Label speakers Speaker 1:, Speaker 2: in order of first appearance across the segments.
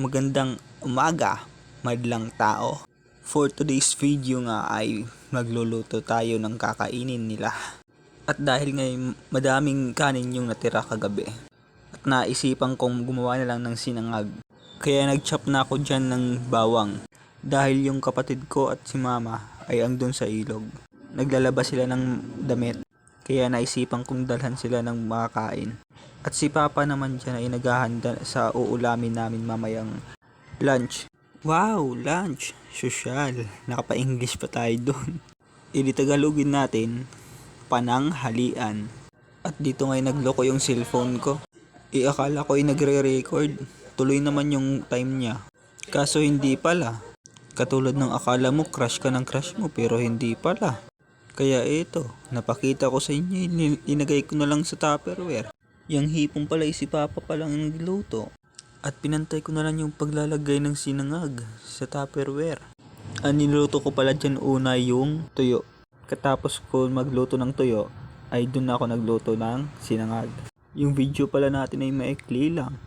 Speaker 1: Magandang umaga, madlang tao. For today's video nga ay magluluto tayo ng kakainin nila. At dahil ngayon madaming kanin yung natira kagabi, at naisipan kong gumawa na lang ng sinangag. Kaya nag-chop na ako dyan ng bawang. Dahil yung kapatid ko at si mama ay andun sa ilog. Naglalaba sila ng damit. Kaya naisipan kong dalhan sila ng makakain. At si Papa naman dyan ay naghahanda sa uulamin namin mamayang lunch. Wow, lunch! Sosyal. Nakapa-English pa tayo doon. Tagalogin natin, pananghalian. At dito ngayon nagloko yung cellphone ko. Akala ko ay nagre-record. Tuloy naman yung time niya. Kaso hindi pala. Katulad ng akala mo crush ka ng crush mo pero hindi pala. Kaya ito, napakita ko sa inyo, inagay ko na lang sa Tupperware. Yang hipong pala si Papa palang nagluto. At pinantay ko na lang yung paglalagay ng sinangag sa Tupperware. Ang niluto ko pala dyan una yung tuyo. Katapos ko magluto ng tuyo, ay dun ako nagluto ng sinangag. Yung video pala natin ay maikli lang.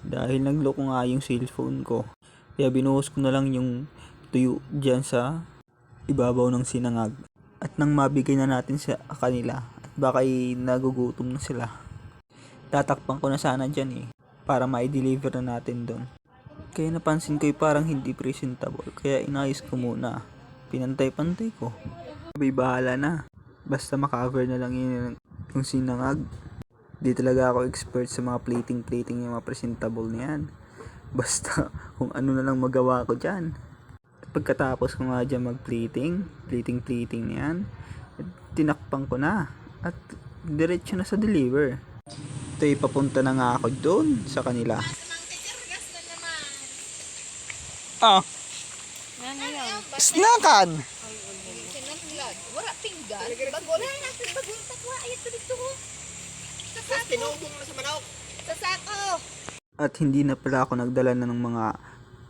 Speaker 1: Dahil nagloko nga yung cellphone ko. Kaya binuhos ko na lang yung tuyo dyan sa ibabaw ng sinangag. At nang mabigay na natin sa kanila, at baka nagugutom na sila. Tatakpan ko na sana dyan para ma-deliver na natin doon. Kaya napansin ko parang hindi presentable, kaya inayos ko muna. Pinantay-pantay ko. Sabay bahala na. Basta makaver na lang yung sinangag. Di talaga ako expert sa mga plating yung mga presentable niyan. Basta kung ano na lang magawa ko dyan. At pagkatapos ko nga dyan plating niyan, tinakpan ko na. At diretso na sa deliver. Ito'y papunta na nga ako doon sa kanila. Snackan!
Speaker 2: Wala pinggan. Bagol na natin bagol takwa ayat to dito ho. Sa sako. Tinubong na sa manok. Sa sako.
Speaker 1: At hindi na pala ako nagdala na ng mga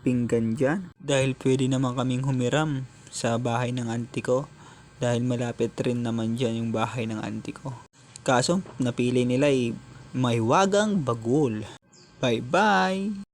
Speaker 1: pinggan dyan. Dahil pwede naman kaming humiram sa bahay ng auntie ko. Dahil malapit rin naman dyan yung bahay ng auntie ko. Kaso napili nila may wagang bagul. Bye bye!